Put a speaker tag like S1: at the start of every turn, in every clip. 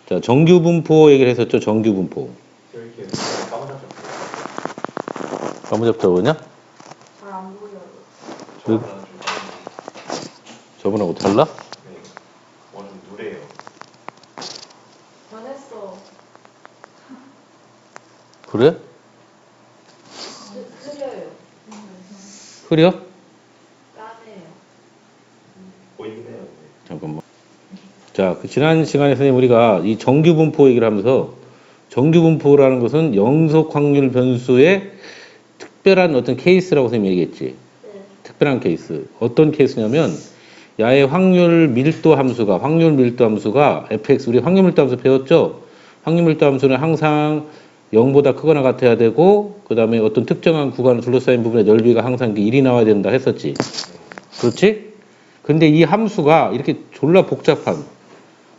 S1: 자, 정규 분포 얘기를 했었죠. 정규 분포.
S2: 이렇게 까무잡잡
S1: 까무잡잡으냐?
S3: 잘 안 보여요.
S2: 저보다는 좀
S1: 저번하고 달라?
S2: 네. 좀 누래요.
S3: 변했어.
S1: 그래?
S3: 흐려요.
S1: 흐려?
S3: 까매요.
S2: 보이긴 해요. 근데.
S1: 잠깐만. 자, 그 지난 시간에 선생님 우리가 이 정규 분포 얘기를 하면서 정규 분포라는 것은 영속 확률 변수의 특별한 어떤 케이스라고 선생님이 얘기했지.
S3: 네.
S1: 특별한 케이스. 어떤 케이스냐면 야의 확률 밀도 함수가 fx 우리 확률 밀도 함수 배웠죠? 확률 밀도 함수는 항상 0보다 크거나 같아야 되고 그 다음에 어떤 특정한 구간을 둘러싸인 부분의 넓이가 항상 1이 나와야 된다 했었지. 그렇지? 근데 이 함수가 이렇게 졸라 복잡한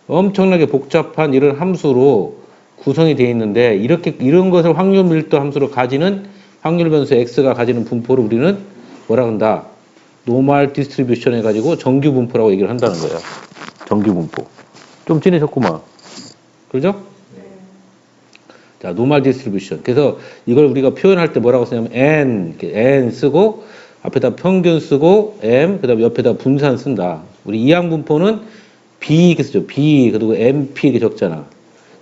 S1: 엄청나게 복잡한 이런 함수로 구성이 되어 있는데 이런 것을 확률 밀도 함수로 가지는 확률 변수 x가 가지는 분포를 우리는 뭐라 한다? 노멀 디스트리뷰션 해가지고 정규 분포라고 얘기를 한다는 거야. 정규 분포. 좀 진해졌구만. 그죠? 자, 노멀 디스트리뷰션. 그래서 이걸 우리가 표현할 때 뭐라고 쓰냐면 n 쓰고 앞에다 평균 쓰고 m 그다음에 옆에다 분산 쓴다. 우리 이항 분포는 b 이렇게 쓰죠. b 그리고 mp 이렇게 적잖아.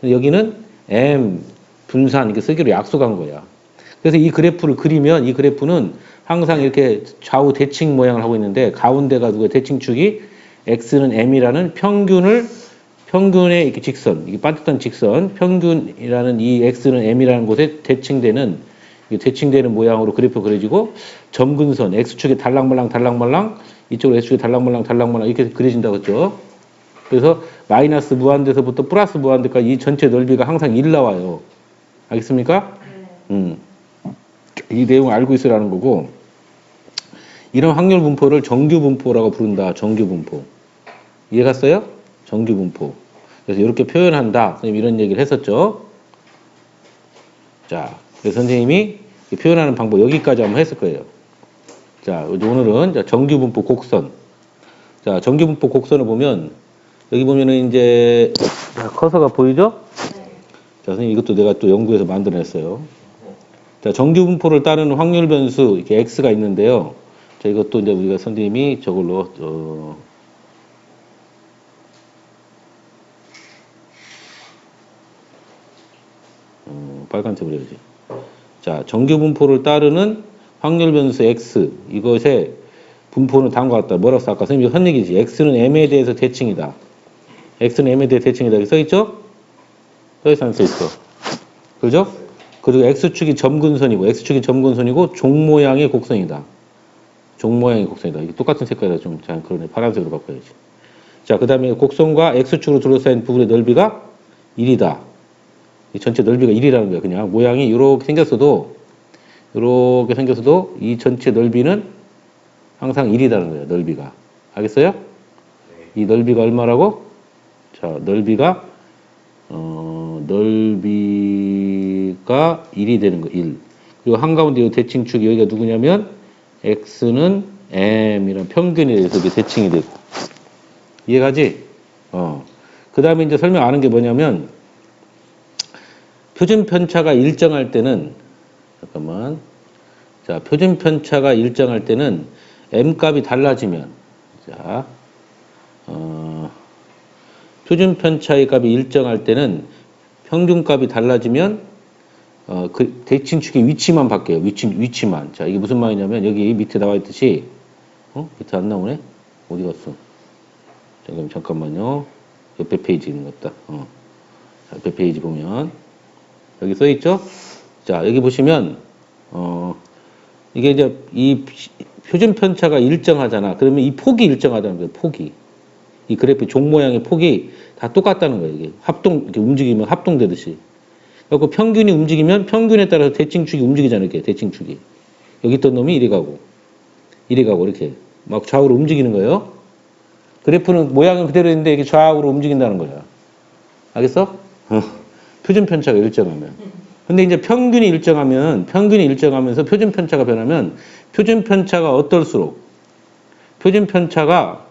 S1: 근데 여기는 m 분산 이렇게 쓰기로 약속한 거야. 그래서 이 그래프를 그리면 이 그래프는 항상 이렇게 좌우 대칭 모양을 하고 있는데 가운데가 누가 대칭축이 x는 m이라는 평균의 이렇게 직선, 이게 반듯한 직선, 평균이라는 이 x는 m이라는 곳에 대칭되는 모양으로 그래프 그려지고 점근선 x축이 달랑말랑 이쪽으로 x축이 달랑말랑 이렇게 그려진다고 했죠. 그래서 마이너스 무한대에서부터 플러스 무한대까지 이 전체 넓이가 항상 1 나와요. 알겠습니까?
S3: 네.
S1: 이 내용을 알고 있으라는 거고 이런 확률 분포를 정규 분포라고 부른다. 정규 분포. 이해갔어요? 정규 분포. 그래서 이렇게 표현한다. 선생님 이런 얘기를 했었죠. 자, 그래서 선생님이 표현하는 방법 여기까지 한번 했을 거예요. 자, 오늘은 정규 분포 곡선. 자, 정규 분포 곡선을 보면 여기 보면은 이제 커서가 보이죠?
S3: 네.
S1: 자, 선생님 이것도 내가 또 연구해서 만들어냈어요. 자, 정규 분포를 따르는 확률 변수 이렇게 x가 있는데요. 자, 이것도 이제 우리가 선생님이 저걸로 빨간색으로 해야지. 자, 정규 분포를 따르는 확률 변수 x 이것의 분포는 다음과 같다. 뭐라고 써? 아까 선생님이 한 얘기지. x는 m에 대해서 대칭이다. x는 m에 대해 대칭이다. 여기 써있죠? 써있어 안 써있어? 그죠? 그리고 x축이 점근선이고 종 모양의 곡선이다. 종 모양의 곡선이다. 이게 똑같은 색깔이라 좀 잘 그러네. 파란색으로 바꿔야지. 자, 그 다음에 곡선과 x축으로 둘러싸인 부분의 넓이가 1이다. 이 전체 넓이가 1이라는 거야. 그냥 모양이 이렇게 생겼어도 이 전체 넓이는 항상 1이라는 거야. 넓이가. 알겠어요? 이 넓이가 얼마라고? 자, 넓이가 1이 되는 거. 1. 그리고 한가운데 이 대칭축이 여기가 누구냐면 x는 m이란 평균에 대해서 이게 대칭이 되고. 이해가지? 그 다음에 이제 설명하는 게 뭐냐면 표준 편차가 일정할 때는 표준 편차가 일정할 때는 m 값이 달라지면 표준 편차의 값이 일정할 때는 평균 값이 달라지면 그 대칭축의 위치만 바뀌어요. 위치만. 자, 이게 무슨 말이냐면 여기 밑에 나와 있듯이 밑에 안 나오네? 어디 갔어? 잠깐만요. 옆에 페이지 있는 것 같다. 옆에 페이지 보면 여기 써 있죠? 자, 여기 보시면 이게 이제 이 표준 편차가 일정하잖아. 그러면 이 폭이 일정하다는 거예요. 폭이. 이 그래프 종 모양의 폭이 다 똑같다는 거예요. 이게 이렇게 움직이면 합동되듯이. 그래서 평균이 움직이면 평균에 따라서 대칭축이 움직이잖아요. 이렇게 대칭축이. 여기 있던 놈이 이리 가고 이렇게 막 좌우로 움직이는 거예요. 그래프는 모양은 그대로 있는데 이게 좌우로 움직인다는 거야. 알겠어? 표준 편차가 일정하면. 근데 이제 평균이 일정하면서 표준 편차가 변하면 표준 편차가 어떨수록 표준 편차가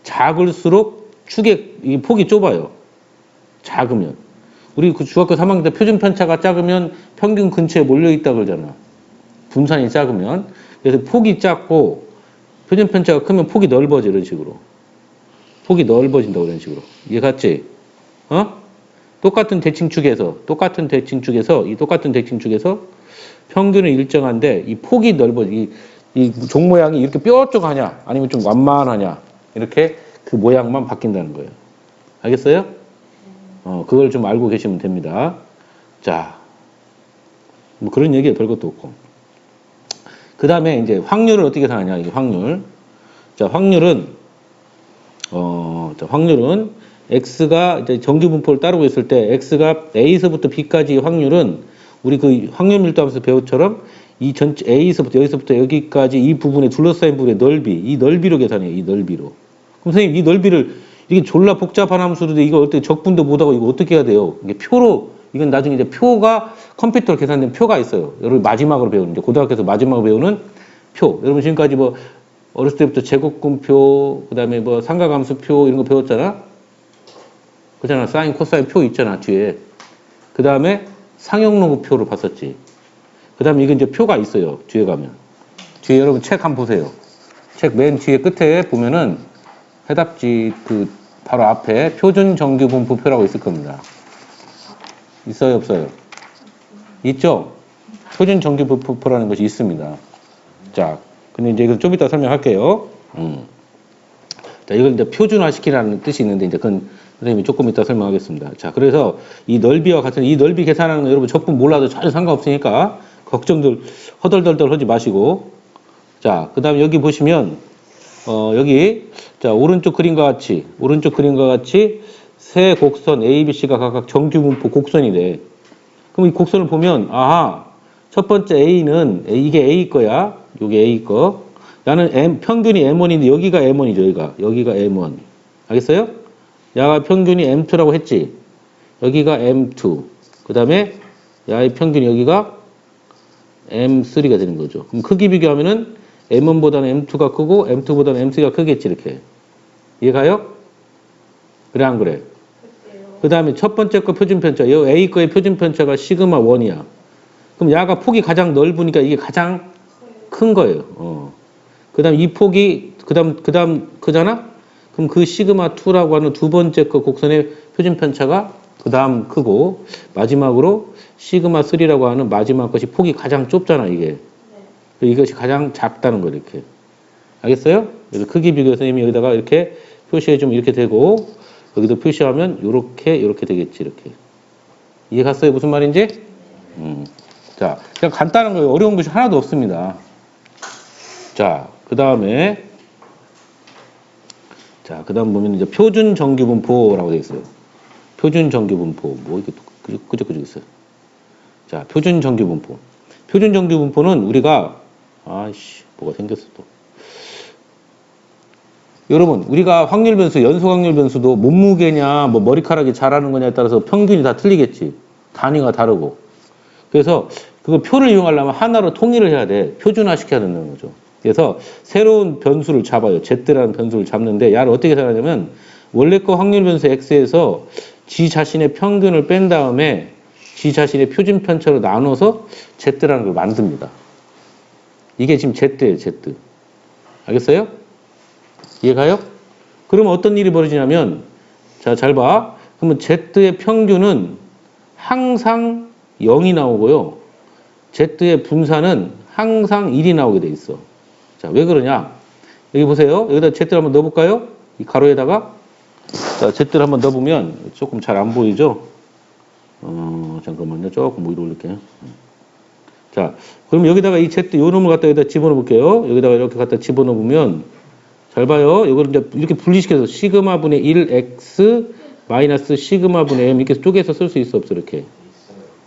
S1: 작을수록 축의 이 폭이 좁아요. 작으면. 우리 그 중학교 3학년 때 표준 편차가 작으면 평균 근처에 몰려 있다 그러잖아. 분산이 작으면. 그래서 폭이 작고 표준 편차가 크면 폭이 넓어져 이런 식으로. 폭이 넓어진다 이런 식으로. 이해 갔지? 똑같은 대칭축에서 평균은 일정한데 이 폭이 넓어져. 이 종 모양이 이렇게 뾰족하냐 아니면 좀 완만하냐 이렇게 그 모양만 바뀐다는 거예요. 알겠어요? 그걸 좀 알고 계시면 됩니다. 자, 뭐 그런 얘기가 별것도 없고. 그 다음에 이제 확률을 어떻게 사느냐, 이게 확률. 자, 확률은 X가 이제 정규 분포를 따르고 있을 때 X가 A에서부터 B까지의 확률은 우리 그 확률 밀도함수 배우처럼 이 전체 A에서부터 여기서부터 여기까지 이 부분에 둘러싸인 부분의 넓이, 이 넓이로 계산해요, 이 넓이로. 그럼 선생님, 이 넓이를 이게 졸라 복잡한 함수인데 이거 어떻게 적분도 못하고 이거 어떻게 해야 돼요? 이게 표로, 이건 나중에 이제 표가 컴퓨터로 계산된 표가 있어요. 여러분 마지막으로 배우는, 이제 고등학교에서 마지막으로 배우는 표. 여러분 지금까지 뭐 어렸을 때부터 제곱근표, 그 다음에 뭐 삼각함수표 이런 거 배웠잖아? 그잖아. 사인, 코사인 표 있잖아, 뒤에. 그 다음에 상형로그표를 봤었지. 그 다음에 이건 이제 표가 있어요, 뒤에 가면. 뒤에 여러분 책 한번 보세요. 책 맨 뒤에 끝에 보면은 해답지 그 바로 앞에 표준 정규 분포표라고 있을 겁니다. 있어요, 없어요? 있죠? 표준 정규 분포표라는 것이 있습니다. 자, 근데 이제 이건 좀 이따 설명할게요. 자, 이걸 이제 표준화 시키라는 뜻이 있는데 이제 그건 선생님이 조금 이따 설명하겠습니다. 자, 그래서 이 넓이와 같은 이 넓이 계산하는 거 여러분 적분 몰라도 전혀 상관없으니까 걱정들 허덜덜덜 하지 마시고. 자, 그 다음에 여기 보시면 여기 자 오른쪽 그림과 같이 세 곡선 A, B, C가 각각 정규 분포 곡선이래. 그럼 이 곡선을 보면 아하, 첫 번째 A는 이게 A 거야. 요게 A 거. 나는 평균이 M1인데 여기가 M1이죠. 여기가 M1. 알겠어요? 야가 평균이 M2라고 했지. 여기가 M2. 그 다음에 야의 평균이 여기가 M3가 되는 거죠. 그럼 크기 비교하면은 M1보다는 M2가 크고 M2보다는 M3가 크겠지, 이렇게. 이해가요? 그래, 안 그래? 그 다음에 첫 번째 거 표준 편차. 이 A 거의 표준 편차가 시그마 1이야. 그럼 야가 폭이 가장 넓으니까 이게 가장 큰 거예요. 그 다음 이 폭이, 그 다음 크잖아? 그럼 그 시그마 2라고 하는 두 번째 거 곡선의 표준 편차가 그 다음 크고, 마지막으로 시그마 3라고 하는 마지막 것이 폭이 가장 좁잖아, 이게. 이것이 가장 작다는 거, 이렇게. 알겠어요? 그래서 크기 비교 선생님이 여기다가 이렇게 표시해주면 이렇게 되고, 여기도 표시하면 요렇게 되겠지, 이렇게. 이해 갔어요? 무슨 말인지? 자, 그냥 간단한 거예요. 어려운 것이 하나도 없습니다. 자, 그 다음에 보면 이제 표준 정규 분포라고 되어 있어요. 표준 정규 분포. 뭐 이게 끄적끄적 있어요. 자, 표준 정규 분포. 표준 정규 분포는 우리가 뭐가 생겼어 또. 여러분, 우리가 확률 변수, 연속 확률 변수도 몸무게냐, 뭐 머리카락이 자라는 거냐에 따라서 평균이 다 틀리겠지. 단위가 다르고. 그래서 그거 표를 이용하려면 하나로 통일을 해야 돼. 표준화 시켜야 된다는 거죠. 그래서 새로운 변수를 잡아요. Z라는 변수를 잡는데 야를 어떻게 생각하냐면 원래 거 확률 변수 X에서 지 자신의 평균을 뺀 다음에 지 자신의 표준 편차로 나눠서 Z라는 걸 만듭니다. 이게 지금 Z예요, Z. 알겠어요? 이해가요? 그러면 어떤 일이 벌어지냐면, 자, 잘 봐. 그러면 Z의 평균은 항상 0이 나오고요. Z의 분산은 항상 1이 나오게 돼 있어. 자, 왜 그러냐? 여기 보세요. 여기다 Z를 한번 넣어볼까요? 이 가로에다가. 자, Z를 한번 넣어보면 조금 잘 안 보이죠? 잠깐만요. 조금 위로 올릴게요. 자, 그럼 여기다가 이 Z, 요 놈을 갖다 여기다 집어넣어 볼게요. 여기다가 이렇게 갖다 집어넣어 보면, 잘 봐요. 이걸 이제 이렇게 분리시켜서 시그마 분의 1x 마이너스 시그마 분의 m 이렇게 쪼개서 쓸 수 있어, 없어? 이렇게.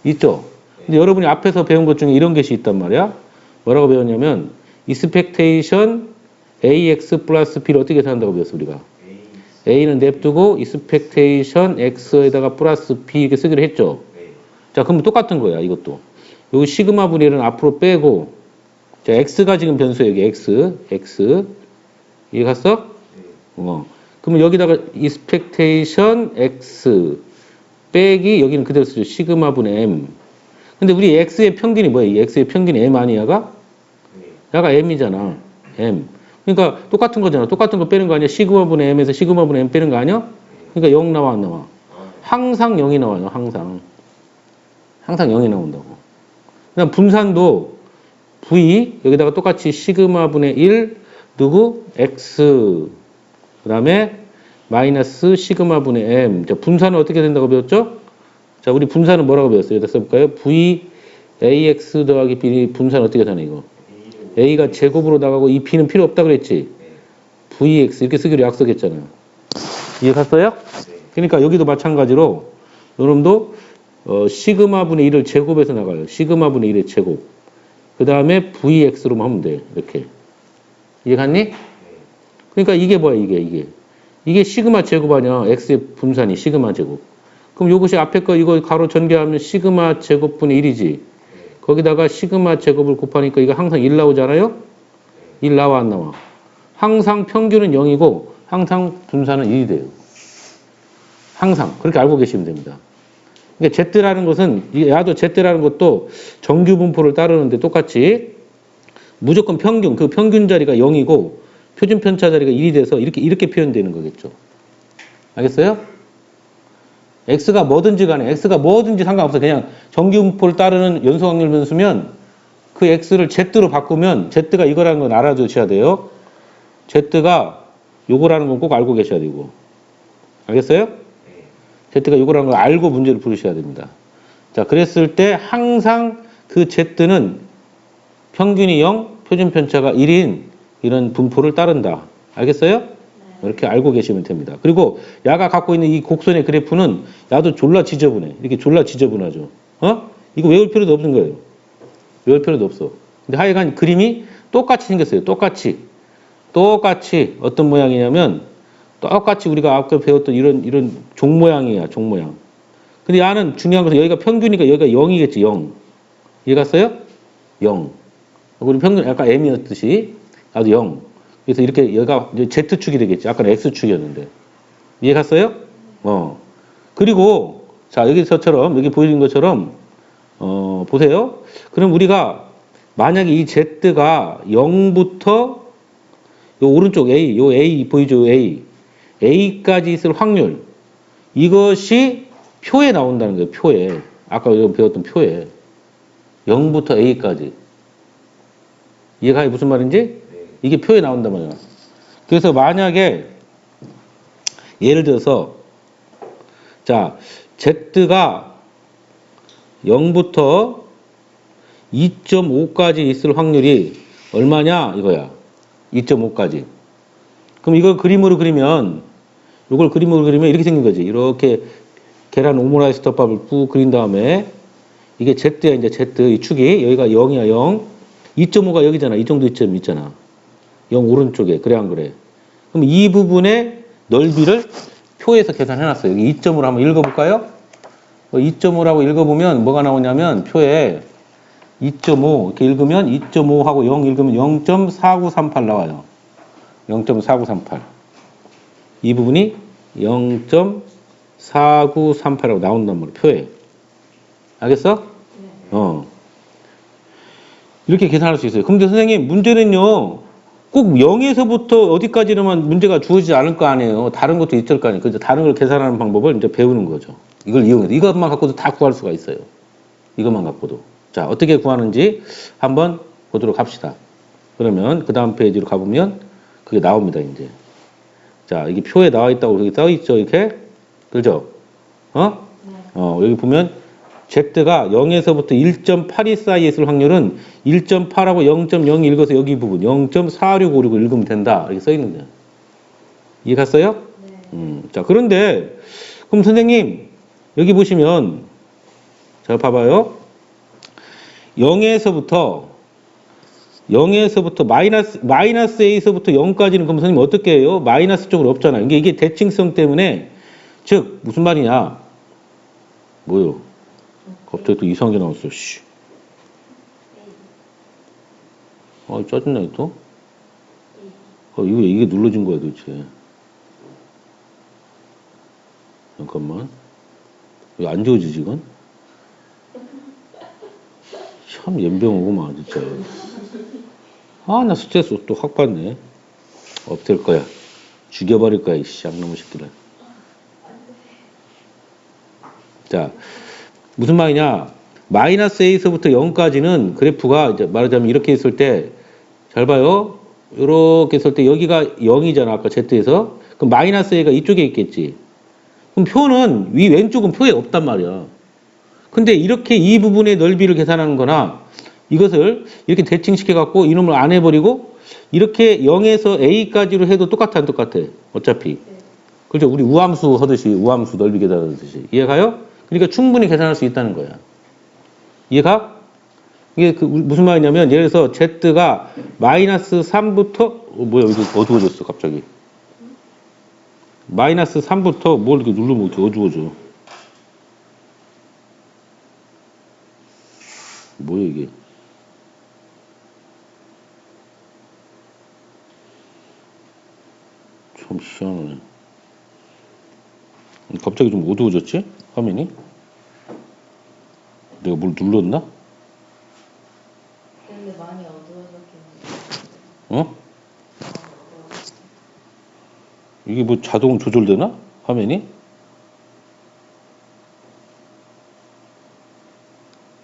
S1: 있죠? 근데 여러분이 앞에서 배운 것 중에 이런 것이 있단 말이야. 뭐라고 배웠냐면, expectation ax 플러스 b를 어떻게 계산한다고 배웠어, 우리가? a는 냅두고 expectation x에다가 플러스 b 이렇게 쓰기로 했죠. 자, 그럼 똑같은 거야, 이것도. 요 시그마 분의 1은 앞으로 빼고, 자, x가 지금 변수예요, 여기 x. 이해 갔어? 그러면 여기다가 expectation x 빼기 여기는 그대로 쓰죠. 시그마분의 m. 근데 우리 x의 평균이 뭐야? 이 x의 평균이 m 아니야, 야가?
S2: 네.
S1: 야가 m이잖아. m. 그러니까 똑같은 거잖아. 똑같은 거 빼는 거 아니야? 시그마분의 m에서 시그마분의 m 빼는 거 아니야? 그러니까 0 나와, 안 나와?
S2: 아,
S1: 항상 0이 나와요. 항상. 항상 0이 나온다고. 그다음 분산도 v 여기다가 똑같이 시그마분의 1 누구? x. 그다음에 마이너스 시그마분의 m. 자, 분산은 어떻게 된다고 배웠죠? 자, 우리 분산은 뭐라고 배웠어요? 여기다 써볼까요? v ax 더하기 b 분산 어떻게 되나 이거? a가 제곱으로 나가고 이 b는 필요 없다 그랬지? vx 이렇게 쓰기로 약속했잖아. 이해 갔어요?
S2: 네.
S1: 그러니까 여기도 마찬가지로 여러분도 시그마분의 1을 제곱해서 나가요. 시그마분의 1의 제곱. 그 다음에 vx로만 하면 돼. 이렇게. 이해 갔니? 그러니까 이게 뭐야 이게. 이게 시그마 제곱 아니야. x의 분산이 시그마 제곱. 그럼 이것이 앞에 거 이거 가로 전개하면 시그마 제곱분의 1이지. 거기다가 시그마 제곱을 곱하니까 이거 항상 1 나오잖아요? 1 나와 안 나와? 항상 평균은 0이고 항상 분산은 1이 돼요. 항상. 그렇게 알고 계시면 됩니다. 그러니까 Z라는 것은, 야도 Z라는 것도 정규 분포를 따르는데 똑같이 무조건 평균, 그 평균 자리가 0이고 표준 편차 자리가 1이 돼서 이렇게 표현되는 거겠죠. 알겠어요? X가 뭐든지 간에, X가 뭐든지 상관없어. 그냥 정규 분포를 따르는 연소 확률 변수면 그 X를 Z로 바꾸면 Z가 이거라는 건 알아두셔야 돼요. Z가 요거라는 건 꼭 알고 계셔야 되고. 알겠어요? Z가 요거라는 걸 알고 문제를 풀으셔야 됩니다. 자, 그랬을 때 항상 그 Z는 평균이 0, 표준 편차가 1인 이런 분포를 따른다. 알겠어요? 이렇게 알고 계시면 됩니다. 그리고 야가 갖고 있는 이 곡선의 그래프는 야도 졸라 지저분해. 이렇게 졸라 지저분하죠. 이거 외울 필요도 없는 거예요. 외울 필요도 없어. 근데 하여간 그림이 똑같이 생겼어요. 똑같이 어떤 모양이냐면 똑같이 우리가 아까 배웠던 이런 종 모양이야. 종 모양. 근데 야는 중요한 것은 여기가 평균이니까 여기가 0이겠지. 0. 이해 갔어요? 0. 우리 평균 약간 m이었듯이 나도 0. 그래서 이렇게 여기가 이제 Z축이 되겠지. 아까는 X축이었는데. 이해 갔어요? 그리고, 자, 여기서처럼, 여기 보여준 것처럼, 보세요. 그럼 우리가 만약에 이 Z가 0부터 요 오른쪽 A, 요 A 보이죠? A. A까지 있을 확률. 이것이 표에 나온다는 거예요. 표에. 아까 여기 배웠던 표에. 0부터 A까지. 이해가 무슨 말인지? 이게 표에 나온단 말이야. 그래서 만약에 예를 들어서 자 Z가 0부터 2.5까지 있을 확률이 얼마냐 이거야. 2.5까지. 그럼 이걸 그림으로 그리면 이렇게 생긴 거지. 이렇게 계란 오므라이스 덮밥을 꾹 그린 다음에 이게 Z야 이제 Z 이 축이 여기가 0이야 0. 2.5가 여기잖아. 이 정도 이점 있잖아. 0 오른쪽에. 그래 안 그래? 그럼 이 부분의 넓이를 표에서 계산해놨어요. 여기 2.5로 한번 읽어볼까요? 2.5라고 읽어보면 뭐가 나오냐면 표에 2.5 이렇게 읽으면 2.5하고 0 읽으면 0.4938 나와요. 0.4938. 이 부분이 0.4938이라고 나온단 말이에요. 표에. 알겠어? 이렇게 계산할 수 있어요. 근데 선생님 문제는요. 꼭 0에서부터 어디까지로만 문제가 주어지지 않을 거 아니에요. 다른 것도 있을 거 아니에요. 그래서 다른 걸 계산하는 방법을 이제 배우는 거죠. 이걸 이용해서. 이것만 갖고도 다 구할 수가 있어요. 이것만 갖고도. 자, 어떻게 구하는지 한번 보도록 합시다. 그러면 그 다음 페이지로 가보면 그게 나옵니다, 이제. 자, 이게 표에 나와 있다고 여기 써 있죠, 이렇게? 그죠? 여기 보면 Z가 0에서부터 1.82 사이에 있을 확률은 1.8하고 0.0 읽어서 여기 부분 0.4656을 읽으면 된다. 이렇게 써 있는데. 이해 갔어요?
S3: 네.
S1: 자, 그런데 그럼 선생님 여기 보시면 자, 봐봐요. 0에서부터 마이너스 A에서부터 0까지는 그럼 선생님 어떻게 해요? 마이너스 쪽으로 없잖아요. 이게 대칭성 때문에 즉 무슨 말이냐? 뭐요? 갑자기 또 이상한 게 나왔어. 씨. 짜증나 또? 이게 눌러진 거야 도대체. 잠깐만. 왜 안 지워지지, 이건? 참 연병오구만, 진짜. 아, 나 스트레스 또 확 받네. 엎드릴 거야. 죽여버릴 거야, 이씨, 악놈의 새끼들. 자, 무슨 말이냐. 마이너스 A에서부터 0까지는 그래프가 이제 말하자면 이렇게 있을 때, 잘 봐요. 이렇게 있을 때 여기가 0이잖아, 아까 Z에서. 그럼 마이너스 A가 이쪽에 있겠지. 그럼 표는 왼쪽은 표에 없단 말이야. 근데 이렇게 이 부분의 넓이를 계산하는 거나 이것을 이렇게 대칭시켜 갖고 이놈을 안 해버리고 이렇게 0에서 A까지로 해도 똑같아, 안 똑같아? 어차피.
S3: 네.
S1: 그렇죠. 우리 우함수 하듯이 우함수 넓이 계산하듯이. 이해가요? 그러니까 충분히 계산할 수 있다는 거야. 이해가? 이게 무슨 말이냐면 예를 들어서 Z가 마이너스 3부터 뭐야 이거 어두워졌어 갑자기. 마이너스 3부터 뭘 이렇게 누르면 이렇게 어두워져. 뭐야 이게. 참 희한하네. 갑자기 좀 어두워졌지? 화면이? 내가 뭘 눌렀나?
S3: 근데 많이 어두워졌겠는데.
S1: 어? 이게 뭐 자동 조절되나? 화면이?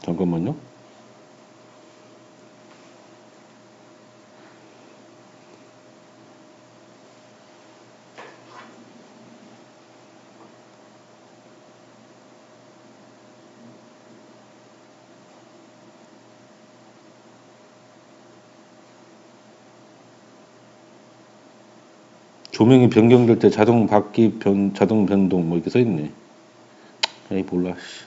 S1: 잠깐만요. 조명이 변경될 때 자동 바퀴 자동 변동 뭐 이렇게 써 있네. 에이 몰라. 씨.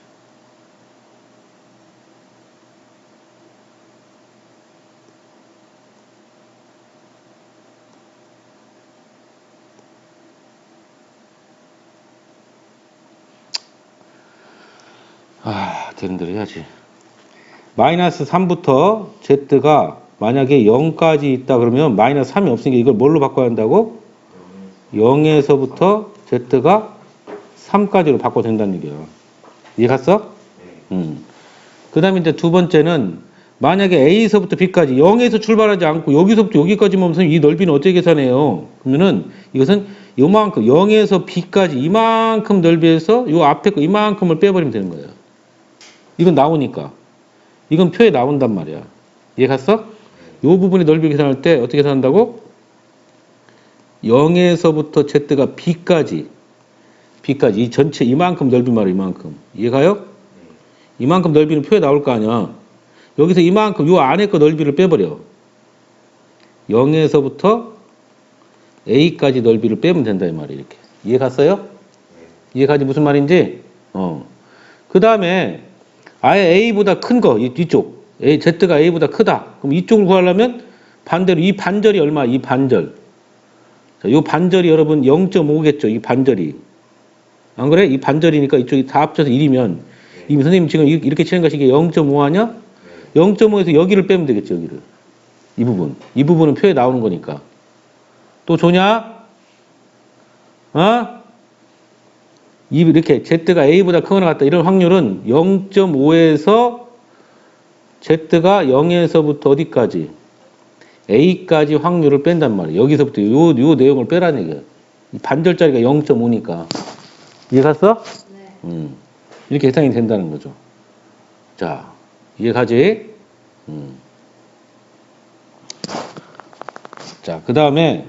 S1: 아, 되는 대로 해야지. 마이너스 3부터 Z가 만약에 0까지 있다 그러면 마이너스 3이 없으니까 이걸 뭘로 바꿔야 한다고? 0에서부터 Z가 3까지로 바꿔도 된다는 얘기야. 이해 갔어? 그 다음에 이제 두 번째는 만약에 A에서부터 B까지 0에서 출발하지 않고 여기서부터 여기까지만 오면 이 넓이는 어떻게 계산해요? 그러면은 이것은 요만큼 0에서 B까지 이만큼 넓이에서 요 앞에 거 이만큼을 빼버리면 되는 거예요. 이건 나오니까. 이건 표에 나온단 말이야. 이해 갔어? 요 부분의 넓이 계산할 때 어떻게 계산한다고? 0에서부터 Z가 B까지 이 전체 이만큼 넓이 말이야. 이만큼. 이해가요? 이만큼 넓이는 표에 나올 거 아니야. 여기서 이만큼 요 안에 거 넓이를 빼버려. 0에서부터 A까지 넓이를 빼면 된다 이 말이야. 이렇게. 이해 갔어요? 이해가지 무슨 말인지? 그 다음에 아예 A보다 큰 거, 이쪽. Z가 A보다 크다. 그럼 이쪽을 구하려면 반대로 이 반절이 얼마? 이 반절. 자, 이 반절이 여러분 0.5겠죠. 이 반절이. 안 그래? 이 반절이니까 이쪽이 다 합쳐서 1이면 이미 선생님 지금 이렇게 치는 것이 0.5 하냐? 0.5에서 여기를 빼면 되겠죠. 여기를. 이 부분. 이 부분은 표에 나오는 거니까. 또 좋냐? 어? 이렇게 Z가 A보다 크거나 같다. 이런 확률은 0.5에서 Z가 0에서부터 어디까지? A까지 확률을 뺀단 말이에요. 여기서부터 요 내용을 빼라는 얘기야. 이 반절짜리가 0.5니까. 이해 갔어?
S3: 네.
S1: 이렇게 계산이 된다는 거죠. 자, 이해 가지? 자, 그 다음에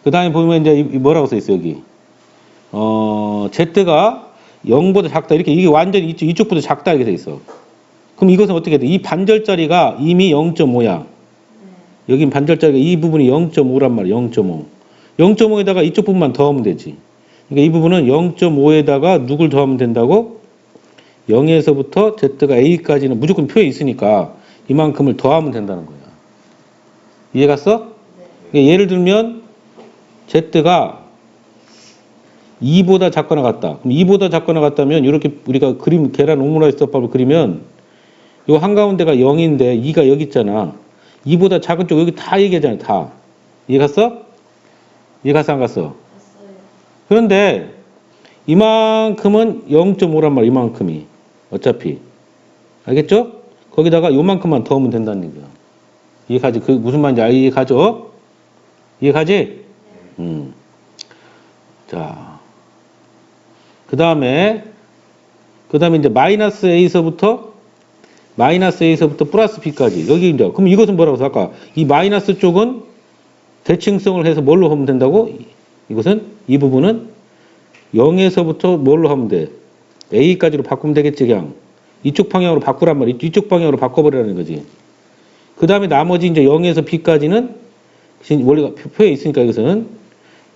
S1: 보면 이제 뭐라고 써 있어, 여기. Z가 0보다 작다. 이게 완전히 이쪽보다 작다. 이렇게 돼 있어. 그럼 이것은 어떻게 돼? 이 반절짜리가 이미 0.5야.
S3: 네.
S1: 여긴 반절짜리가 이 부분이 0.5란 말이야. 0.5. 0.5에다가 이쪽 부분만 더하면 되지. 그러니까 이 부분은 0.5에다가 누굴 더하면 된다고? 0에서부터 Z가 A까지는 무조건 표에 있으니까 이만큼을 더하면 된다는 거야. 이해 갔어?
S3: 네.
S1: 그러니까 예를 들면 Z가 2보다 작거나 같다. 그럼 2보다 작거나 같다면 이렇게 우리가 계란 오므라이스 떡밥을 그리면 요 한가운데가 0인데 2가 여기 있잖아. 2보다 작은 쪽 여기 다 얘기하잖아. 다. 이해 갔어? 이해 갔어 안 갔어?
S3: 됐어요.
S1: 그런데 이만큼은 0.5란 말이야. 이만큼이. 어차피. 알겠죠? 거기다가 요만큼만 더 하면 된다는 얘기야. 이해가지? 그 무슨 말인지 이해가죠? 이해가지? 자. 그 다음에 이제 마이너스 A서부터 플러스 B까지. 여기 이제, 그럼 이것은 뭐라고 해서 아까 이 마이너스 쪽은 대칭성을 해서 뭘로 하면 된다고? 이것은, 이 부분은 0에서부터 뭘로 하면 돼? A까지로 바꾸면 되겠지, 그냥. 이쪽 방향으로 바꾸란 말이야. 이쪽 방향으로 바꿔버리라는 거지. 그 다음에 나머지 이제 0에서 B까지는, 원리가 표에 있으니까 이것은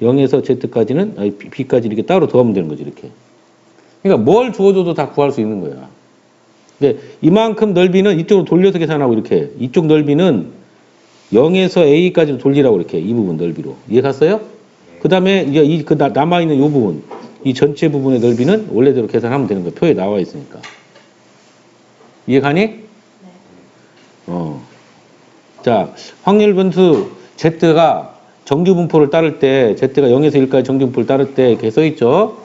S1: 0에서 Z까지는, 아니, B까지 이렇게 따로 더하면 되는 거지, 이렇게. 그러니까 뭘 주어줘도 다 구할 수 있는 거야. 근데 이만큼 넓이는 이쪽으로 돌려서 계산하고 이렇게. 이쪽 넓이는 0에서 A까지로 돌리라고 이렇게. 이 부분 넓이로. 이해 갔어요? 그 다음에 이제 남아있는 이 부분. 이 전체 부분의 넓이는 원래대로 계산하면 되는 거야. 표에 나와 있으니까. 이해 가니?
S3: 네.
S1: 자, 확률 변수 Z가 정규 분포를 따를 때, Z가 0에서 1까지 정규 분포를 따를 때 이렇게 써있죠?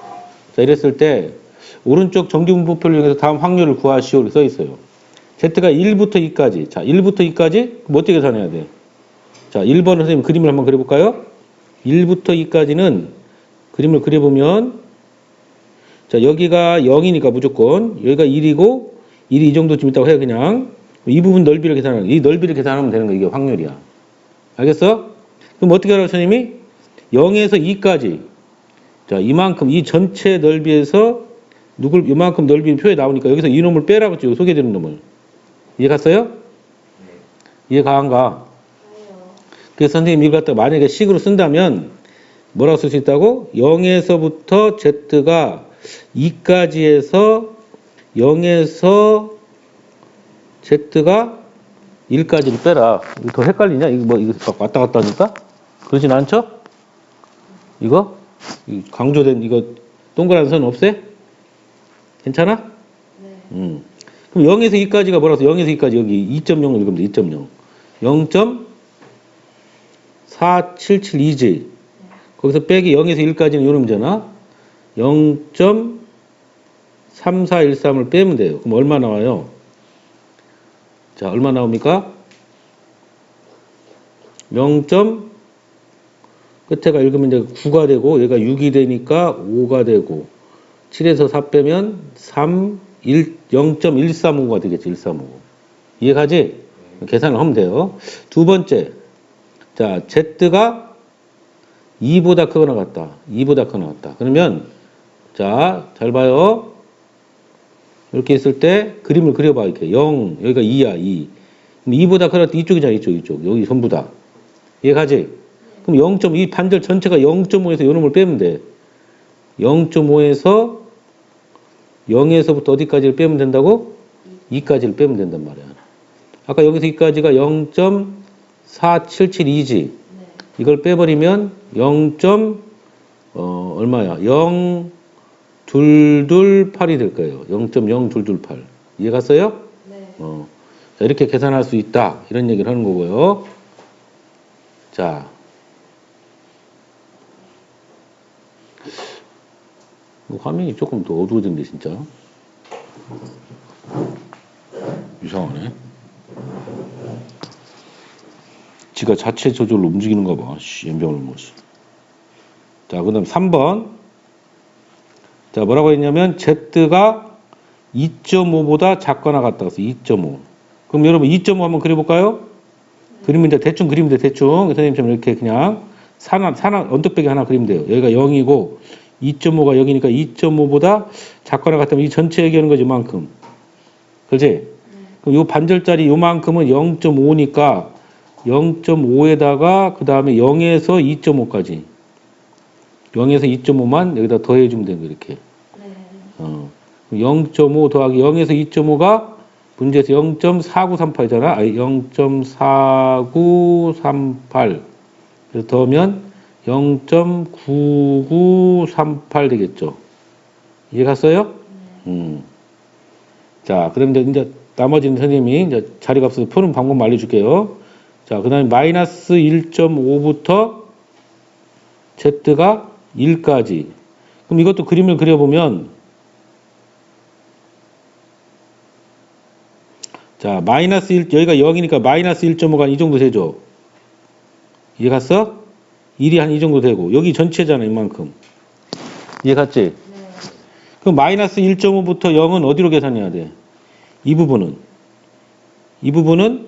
S1: 자, 이랬을 때, 오른쪽 정규 분포표를 이용해서 다음 확률을 구하시오. 이렇게 써있어요. Z가 1부터 2까지. 자, 1부터 2까지? 그럼 어떻게 계산해야 돼? 자, 1번 선생님 그림을 한번 그려볼까요? 1부터 2까지는 그림을 그려보면, 자, 여기가 0이니까 무조건, 여기가 1이고, 1이 이 정도쯤 있다고 해요, 그냥. 이 부분 넓이를 계산하는, 이 넓이를 계산하면 되는 거, 이게 확률이야. 알겠어? 그럼 어떻게 하라고, 선생님이? 0에서 2까지. 자, 이만큼, 이 전체 넓이에서, 이만큼 넓이 표에 나오니까 여기서 이 놈을 빼라고 했죠, 소개되는 놈을. 이해 갔어요? 이해 가안가?
S3: 가요.
S1: 그래서 선생님 이걸 갖다가 만약에 식으로 쓴다면, 뭐라고 쓸 수 있다고? 0에서부터 Z가 2까지에서 0에서 Z가 1까지를 빼라. 이거 더 헷갈리냐? 이거 왔다 갔다 하니까? 그러진 않죠? 이거? 이 강조된 이거 동그란 선 없애? 괜찮아?
S3: 네.
S1: 그럼 0에서 2까지가 뭐라서 0에서 2까지 여기 2.0을 읽으면 돼. 2.0. 0.4772지. 거기서 빼기 0에서 1까지는 요 놈이잖아. 0.3413을 빼면 돼요. 그럼 얼마 나와요? 자, 얼마 나옵니까? 0. 끝에가 읽으면 이제 9가 되고, 얘가 6이 되니까 5가 되고, 7에서 4 빼면 0.1355가 되겠지, 1355. 이해가지? 계산을 하면 돼요. 두 번째. 자, Z가 2보다 크거나 같다. 2보다 크거나 같다. 그러면, 자, 잘 봐요. 이렇게 있을 때 그림을 그려봐. 이렇게 0, 여기가 2야, 2. 그럼 2보다 크거나 같다. 이쪽이잖아, 이쪽. 여기 전부 다. 이해가지? 그럼 0.2 반절 전체가 0.5에서 요 놈을 빼면 돼. 0.5에서 0에서부터 어디까지를 빼면 된다고? 2까지를 빼면 된단 말이야. 아까 여기서 2까지가 0.4772지.
S3: 네.
S1: 이걸 빼버리면 0. 0.228이 될 거예요. 0.0228. 이해 갔어요?
S3: 네.
S1: 자, 이렇게 계산할 수 있다. 이런 얘기를 하는 거고요. 자. 화면이 조금 더 어두워진데, 진짜. 이상하네. 지가 자체 저절로 움직이는가 봐. 연병을 뭐지. 자, 그 다음 3번. 자, 뭐라고 했냐면, Z가 2.5보다 작거나 같다. 그래서 2.5. 그럼 여러분 2.5 한번 그려볼까요? 그리면 이제 대충 그리면 돼, 대충. 선생님처럼 이렇게 그냥 언덕배기 하나 그리면 돼요. 여기가 0이고, 2.5가 여기니까 2.5보다 작거나 같다면 이 전체 얘기하는 거지, 이만큼. 그렇지? 그럼 요 반절짜리 요만큼은 0.5니까 0.5에다가 그 다음에 0에서 2.5까지. 0에서 2.5만 여기다 더해주면 되는 거, 이렇게.
S3: 네.
S1: 0.5 더하기 0에서 2.5가 문제에서 0.4938이잖아. 아니, 0.4938. 그래서 더하면 0.9938 되겠죠. 이해 갔어요? 자, 그럼 이제 나머지는 선생님이 이제 자리가 없어서 푸는 방법 알려줄게요. 자, 그 다음에 마이너스 1.5부터 Z가 1까지. 그럼 이것도 그림을 그려보면, 자, 마이너스 1, 여기가 0이니까 마이너스 1.5가 이 정도 되죠? 이해 갔어? 1이 한 이 정도 되고, 여기 전체잖아, 이만큼. 이해 갔지?
S3: 네.
S1: 그럼 마이너스 1.5부터 0은 어디로 계산해야 돼? 이 부분은
S3: 옆으로.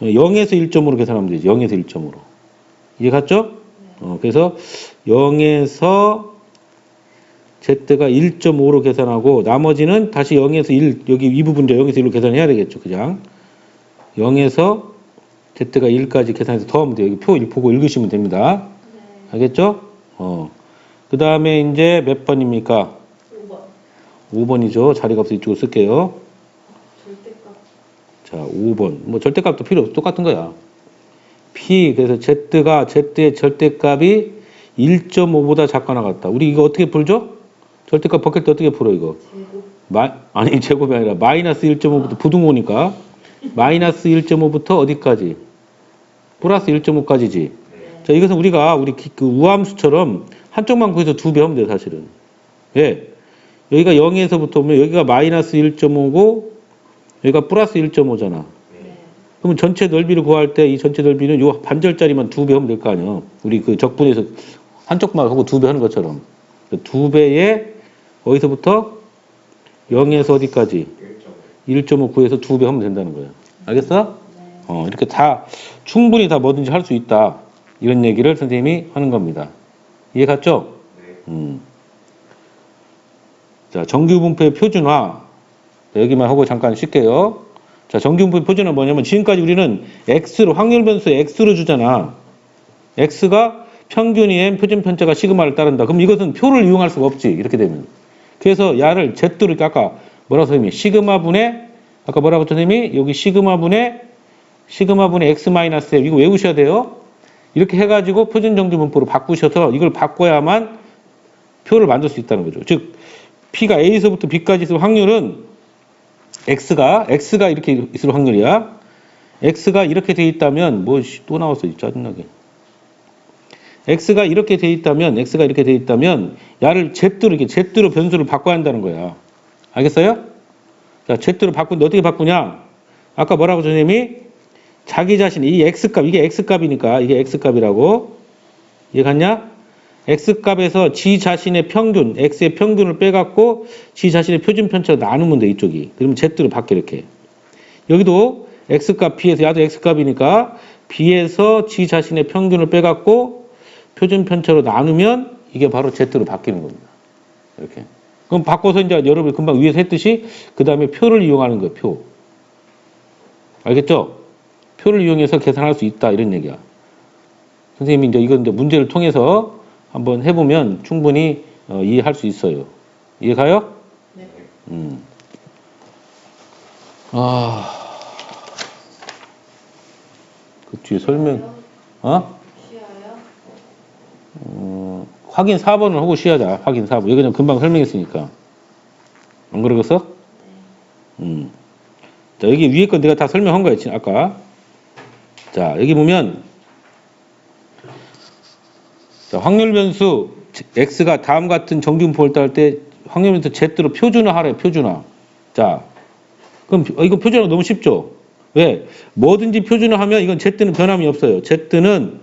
S1: 0에서 1.5로 계산하면 되지. 0에서 1.5로. 이해 갔죠? 그래서 0에서 Z가 1.5로 계산하고 나머지는 다시 0에서 1, 여기 이 부분도 0에서 1로 계산해야 되겠죠. 그냥 0에서 Z가 1까지 계산해서 더하면 돼요. 여기 표 보고 읽으시면 됩니다.
S3: 네.
S1: 알겠죠? 그 다음에 이제 몇 번입니까?
S3: 5번.
S1: 5번이죠. 자리가 없어 이쪽으로 쓸게요.
S3: 절대값.
S1: 자, 5번. 뭐 절대값도 필요 없어. 똑같은 거야. P, 그래서 Z의 절대값이 1.5보다 작거나 같다. 우리 이거 어떻게 풀죠? 절대값 벗길 때 어떻게 풀어, 이거?
S3: 제곱.
S1: 아니, 제곱이 아니라 마이너스 1.5부터 부등호니까 마이너스 1.5부터 어디까지? 플러스 1.5까지지. 자, 이것은 우리 그 우함수처럼 한쪽만 구해서 2배 하면 돼요, 사실은. 예. 여기가 0에서부터 오면 여기가 마이너스 1.5고 여기가 플러스 1.5잖아.
S3: 네.
S1: 그러면 전체 넓이를 구할 때 이 전체 넓이는 요 반절짜리만 2배 하면 될 거 아니에요. 우리 그 적분에서 한쪽만 하고 2배 하는 것처럼. 2배에 어디서부터 0에서 어디까지? 1.5 구해서 2배 하면 된다는 거예요. 알겠어?
S3: 네.
S1: 이렇게 다 충분히 다 뭐든지 할 수 있다. 이런 얘기를 선생님이 하는 겁니다. 이해 갔죠?
S2: 네.
S1: 자, 정규분포의 표준화. 자, 여기만 하고 잠깐 쉴게요. 자, 정규분포의 표준화 뭐냐면 지금까지 우리는 X로, 확률 변수 X로 주잖아. X가 평균이 M, 표준 편차가 시그마를 따른다. 그럼 이것은 표를 이용할 수가 없지. 이렇게 되면. 그래서 야를 Z로 이렇게 아까 뭐라고 선생님이? 시그마분의, 아까 뭐라고 했죠, 선생님이? 여기 시그마분의 X 마이너스 M. 이거 외우셔야 돼요. 이렇게 해가지고 표준 정규분포로 바꾸셔서 이걸 바꿔야만 표를 만들 수 있다는 거죠. 즉, P가 A에서부터 B까지 있을 확률은 X가 이렇게 있을 확률이야. X가 이렇게 돼 있다면, 또 나왔어, 짜증나게. X가 이렇게 돼 있다면, 야를 Z로 변수를 바꿔야 한다는 거야. 알겠어요? 자, Z로 바꾼데 어떻게 바꾸냐? 아까 뭐라고 선생님이? 자기 자신, 이게 X값이니까, 이게 X값이라고. 이해 갔냐? X값에서 지 자신의 평균, X의 평균을 빼갖고 지 자신의 표준 편차로 나누면 돼, 이쪽이. 그러면 Z로 바뀌어, 이렇게. 여기도 X값 B에서, 야도 X값이니까 B에서 지 자신의 평균을 빼갖고 표준 편차로 나누면 이게 바로 Z로 바뀌는 겁니다. 이렇게. 그럼 바꿔서 이제 여러분이 금방 위에서 했듯이 그 다음에 표를 이용하는 거예요, 표. 알겠죠? 표를 이용해서 계산할 수 있다, 이런 얘기야. 선생님이 이제 문제를 통해서 한번 해보면 충분히 이해할 수 있어요. 이해 가요?
S3: 네.
S1: 그 뒤에 설명,
S3: 쉬어요?
S1: 확인 4번을 하고 쉬어자. 확인 4번. 이거 그냥 금방 설명했으니까. 안 그러겠어?
S3: 네.
S1: 자, 여기 위에 건 내가 다 설명한 거야, 아까. 자, 여기 보면, 자, 확률 변수 X가 다음 같은 정규분포를 따를 때 확률 변수 Z로 표준화하래, 표준화. 자, 그럼 이거 표준화 너무 쉽죠? 왜? 뭐든지 표준화하면 이건 Z는 변함이 없어요. Z는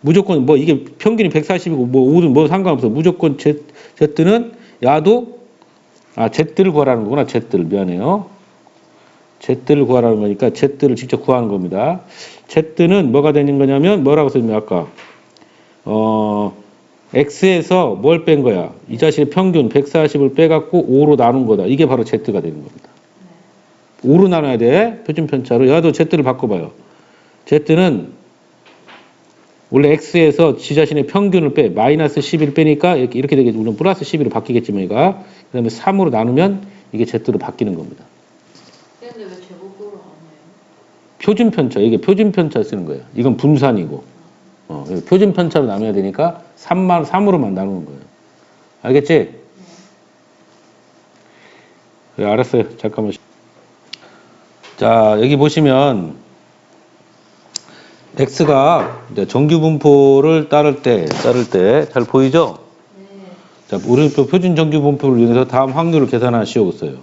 S1: 무조건 이게 평균이 140이고 5든 상관없어. 무조건 Z는 야도 Z를 구하라는 거구나. Z를 미안해요. Z를 구하라는 거니까 Z를 직접 구하는 겁니다. Z는 뭐가 되는 거냐면 뭐라고 썼냐면 아까 X에서 뭘 뺀 거야? 이 자신의 평균 140을 빼갖고 5로 나눈 거다. 이게 바로 Z가 되는 겁니다. 5로 나눠야 돼. 표준 편차로. 야도 Z를 바꿔봐요. Z는 원래 X에서 지 자신의 평균을 마이너스 11을 빼니까 이렇게 되겠지. 물론 플러스 11로 바뀌겠지만 얘가. 그 다음에 3으로 나누면 이게 Z로 바뀌는 겁니다.
S3: 근데 왜 제곱으로 안 해요?
S1: 표준 편차. 이게 표준 편차 쓰는 거예요. 이건 분산이고. 표준 편차로 나눠야 되니까 3으로만 나누는 거예요. 알겠지? 네, 알았어요. 잠깐만. 자, 여기 보시면 X가 정규분포를 따를 때 잘 보이죠?
S3: 네.
S1: 자, 우리는 또 표준 정규 분법을 이용해서 다음 확률을 계산하시오겠어요.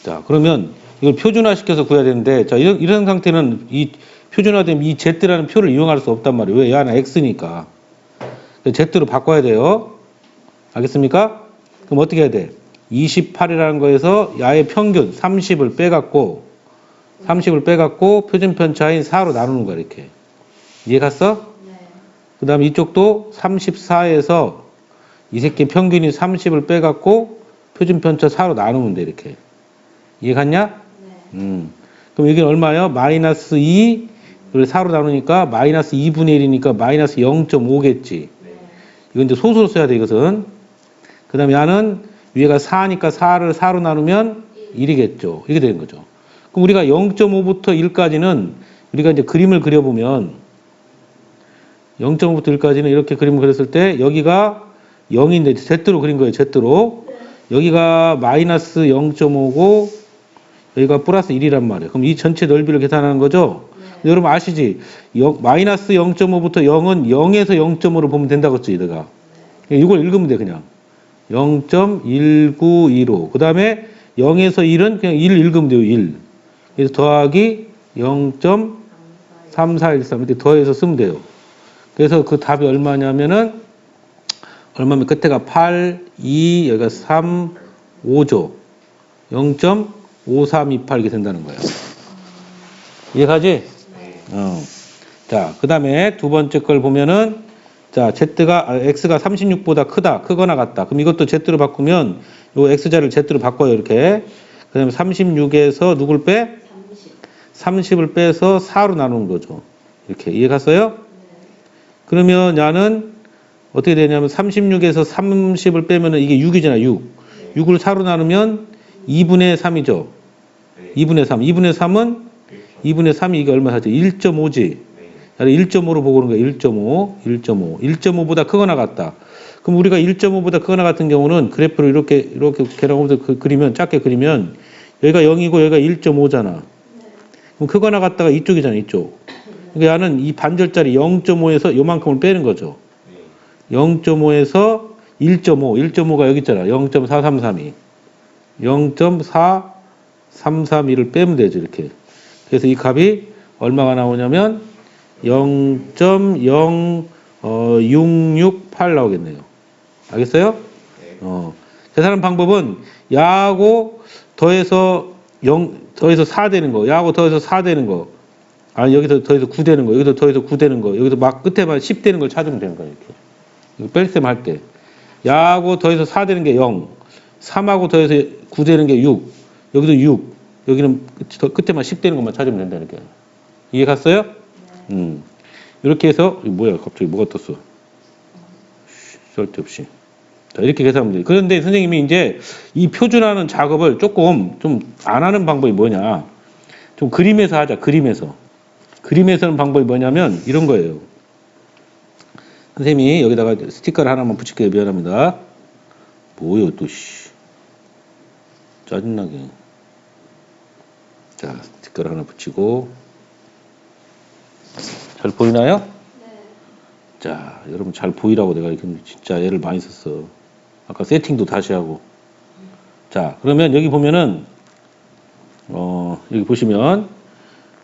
S1: 자, 그러면 이걸 표준화시켜서 구해야 되는데, 자, 이런 상태는 이 표준화되면 이 Z라는 표를 이용할 수 없단 말이에요. 왜? 야는 X니까. Z로 바꿔야 돼요. 알겠습니까? 그럼 어떻게 해야 돼? 28이라는 거에서 야의 평균 30을 빼갖고 표준 편차인 4로 나누는 거야, 이렇게. 이해 갔어?
S3: 네.
S1: 그 다음에 이쪽도 34에서 이 새끼 평균이 30을 빼갖고 표준 편차 4로 나누면 돼, 이렇게. 이해 갔냐?
S3: 네.
S1: 그럼 여기는 얼마예요? 마이너스 2, 를 4로 나누니까 마이너스 2분의 1이니까 마이너스 0.5겠지. 이건 이제 소수로 써야 돼, 이것은. 그 다음에 야는 위에가 4니까 4를 4로 나누면 1이겠죠. 이렇게 되는 거죠. 그럼 우리가 0.5부터 1까지는 우리가 이제 그림을 그려보면 0.5부터 1까지는 이렇게 그림을 그렸을 때 여기가 0인데 Z로 그린 거예요. Z로. 여기가 마이너스 0.5고 여기가 플러스 1이란 말이에요. 그럼 이 전체 넓이를 계산하는 거죠.
S3: 네.
S1: 여러분 아시지? 마이너스 0.5부터 0은 0에서 0.5로 보면 된다고 했지, 내가. 이걸 읽으면 돼, 그냥. 0.1925. 그 다음에 0에서 1은 그냥 1 읽으면 돼요, 1. 그래서 더하기 0.3413. 이렇게 더해서 쓰면 돼요. 그래서 그 답이 얼마냐면은, 얼마면 끝에가 8, 2, 여기가 3, 5죠. 0.5328 이렇게 된다는 거예요. 이해가지? 자, 그 다음에 두 번째 걸 보면은, 자, X가 36보다 크거나 같다. 그럼 이것도 Z로 바꾸면, 요 X자를 Z로 바꿔요, 이렇게. 그 다음에 36에서 누굴 빼? 30을 빼서 4로 나누는 거죠. 이렇게. 이해 갔어요? 그러면 야는 어떻게 되냐면 36에서 30을 빼면은 이게 6이잖아, 6. 6을 4로 나누면 2분의 3이죠. 2분의 3. 2분의 3은 2분의 3이 이게 얼마 하죠? 1.5지. 1.5로 보고 오는 거야. 1.5. 1.5보다 크거나 같다. 그럼 우리가 1.5보다 크거나 같은 경우는 그래프를 이렇게 계량하면서 그리면, 작게 그리면 여기가 0이고 여기가 1.5잖아. 그럼 크거나 같다가 이쪽이잖아, 이쪽. 그러니까 야는 이 반절짜리 0.5에서 요만큼을 빼는 거죠. 0.5에서 1.5. 1.5가 여기 있잖아. 0.4332. 0.4332를 빼면 되죠, 이렇게. 그래서 이 값이 얼마가 나오냐면 0.0668 나오겠네요. 알겠어요? 계산하는 방법은 야하고 더해서 4 되는 거, 야하고 더해서 4 되는 거, 아니 여기서 더해서 9 되는 거, 여기서 더해서 9 되는 거, 여기서 막 끝에만 10 되는 걸 찾으면 되는 거예요, 이렇게. 이거 뺄셈 할 때. 야하고 더해서 4 되는 게 0, 3하고 더해서 9 되는 게 6, 여기도 6, 여기는 끝에만 10 되는 것만 찾으면 된다, 이렇게. 이해 갔어요? 이렇게 해서, 이거 뭐야, 갑자기 뭐가 떴어. 쓸데없이. 자, 이렇게 계산하면 돼요. 그런데 선생님이 이제 이 표준화하는 작업을 조금 좀 안 하는 방법이 뭐냐. 좀 그림에서 하자, 그림에서. 그림에서 하는 방법이 뭐냐면 이런 거예요. 선생님이 여기다가 스티커를 하나만 붙일게요. 미안합니다. 뭐요, 또, 씨. 짜증나게. 자, 스티커를 하나 붙이고. 잘 보이나요?
S3: 네.
S1: 자, 여러분 잘 보이라고 내가 이렇게 진짜 애를 많이 썼어. 아까 세팅도 다시 하고. 자, 그러면 여기 보면은, 여기 보시면,